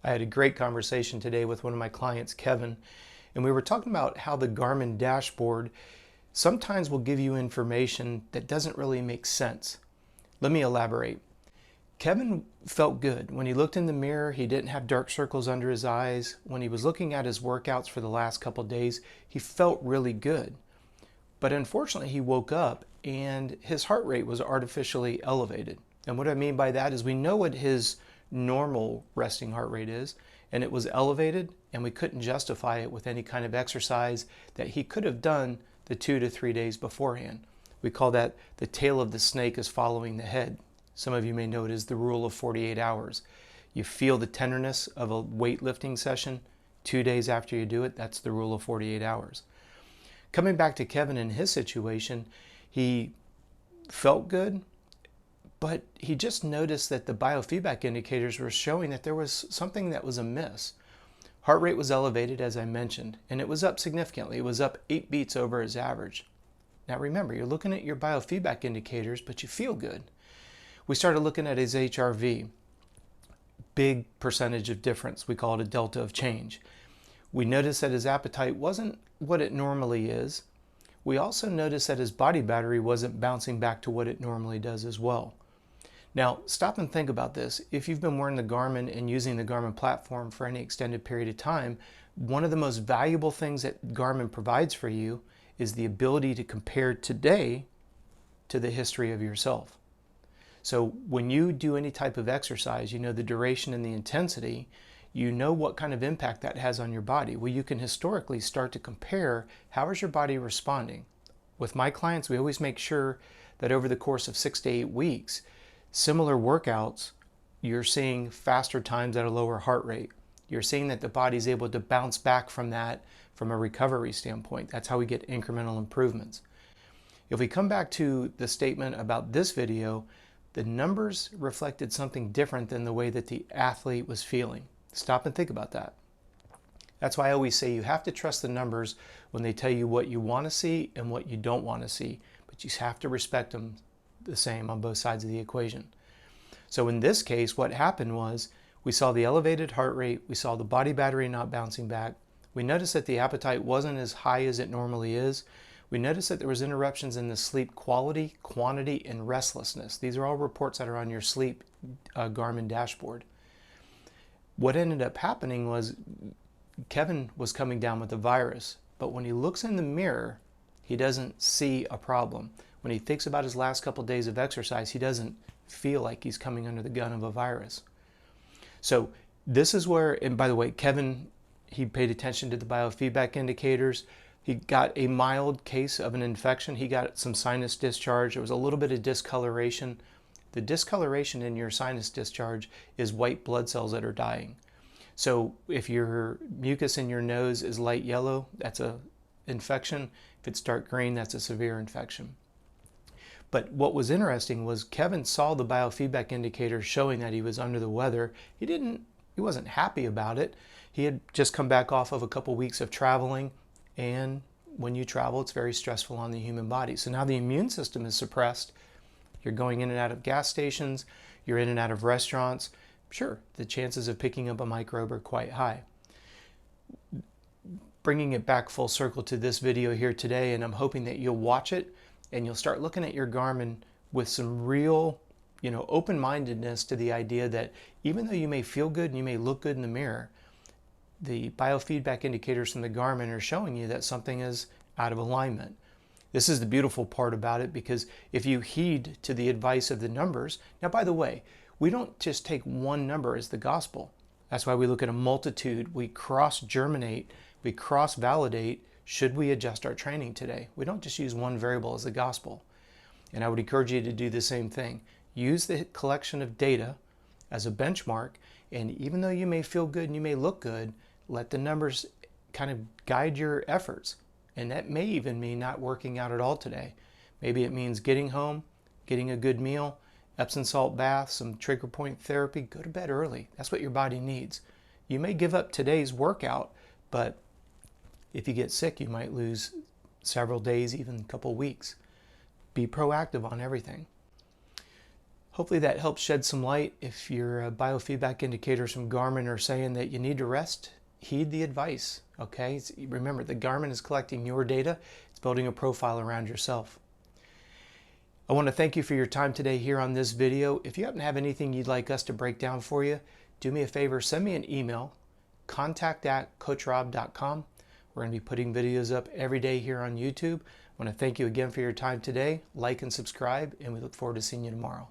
I had a great conversation today with one of my clients, Kevin, and we were talking about how the Garmin Dashboard sometimes will give you information that doesn't really make sense. Let me elaborate. Kevin felt good. When he looked in the mirror, he didn't have dark circles under his eyes. When he was looking at his workouts for the last couple of days, he felt really good. But unfortunately, he woke up and his heart rate was artificially elevated. And what I mean by that is we know what his normal resting heart rate is, and it was elevated, and we couldn't justify it with any kind of exercise that he could have done the 2 to 3 days beforehand. We call that the tail of the snake is following the head. Some of you may know it as the rule of 48 hours. You feel the tenderness of a weightlifting session 2 days after you do it. That's the rule of 48 hours. Coming back to Kevin in his situation, he felt good, but he just noticed that the biofeedback indicators were showing that there was something that was amiss. Heart rate was elevated, as I mentioned, and it was up significantly. It was up 8 beats over his average. Now remember, you're looking at your biofeedback indicators, but you feel good. We started looking at his HRV. Big percentage of difference. We call it a delta of change. We noticed that his appetite wasn't what it normally is. We also noticed that his body battery wasn't bouncing back to what it normally does as well. Now, stop and think about this. If you've been wearing the Garmin and using the Garmin platform for any extended period of time, one of the most valuable things that Garmin provides for you is the ability to compare today to the history of yourself. So when you do any type of exercise, you know the duration and the intensity, you know what kind of impact that has on your body. Well, you can historically start to compare how is your body responding. With my clients, we always make sure that over the course of 6 to 8 weeks, similar workouts, you're seeing faster times at a lower heart rate. You're seeing that the body's able to bounce back from that from a recovery standpoint. That's how we get incremental improvements. If we come back to the statement about this video, the numbers reflected something different than the way that the athlete was feeling. Stop and think about that. That's why I always say you have to trust the numbers when they tell you what you want to see and what you don't want to see, but you have to respect them the same on both sides of the equation. So in this case, what happened was we saw the elevated heart rate, we saw the body battery not bouncing back, we noticed that the appetite wasn't as high as it normally is, we noticed that there was interruptions in the sleep quality, quantity, and restlessness. These are all reports that are on your sleep Garmin dashboard. What ended up happening was Kevin was coming down with a virus, but when he looks in the mirror, he doesn't see a problem. When he thinks about his last couple of days of exercise, he doesn't feel like he's coming under the gun of a virus. So this is where, and by the way, Kevin, he paid attention to the biofeedback indicators. He got a mild case of an infection. He got some sinus discharge. There was a little bit of discoloration. The discoloration in your sinus discharge is white blood cells that are dying. So if your mucus in your nose is light yellow, that's an infection. If it's dark green, that's a severe infection. But what was interesting was Kevin saw the biofeedback indicators showing that he was under the weather. He wasn't happy about it. He had just come back off of a couple weeks of traveling, and when you travel, it's very stressful on the human body. So now the immune system is suppressed. You're going in and out of gas stations, you're in and out of restaurants. Sure, the chances of picking up a microbe are quite high. Bringing it back full circle to this video here today, and I'm hoping that you'll watch it and you'll start looking at your Garmin with some real, open-mindedness to the idea that even though you may feel good and you may look good in the mirror, the biofeedback indicators from the Garmin are showing you that something is out of alignment. This is the beautiful part about it, because if you heed to the advice of the numbers, now by the way, we don't just take one number as the gospel. That's why we look at a multitude. We cross-germinate, we cross-validate. Should we adjust our training today? We don't just use one variable as the gospel. And I would encourage you to do the same thing. Use the collection of data as a benchmark, and even though you may feel good and you may look good, let the numbers kind of guide your efforts. And that may even mean not working out at all today. Maybe it means getting home, getting a good meal, Epsom salt bath, some trigger point therapy, go to bed early. That's what your body needs. You may give up today's workout, but if you get sick, you might lose several days, even a couple weeks. Be proactive on everything. Hopefully that helps shed some light. If your biofeedback indicators from Garmin are saying that you need to rest, heed the advice, okay? Remember, the Garmin is collecting your data. It's building a profile around yourself. I want to thank you for your time today here on this video. If you happen to have anything you'd like us to break down for you, do me a favor, send me an email, contact@coachrob.com. We're going to be putting videos up every day here on YouTube. I want to thank you again for your time today. Like and subscribe, and we look forward to seeing you tomorrow.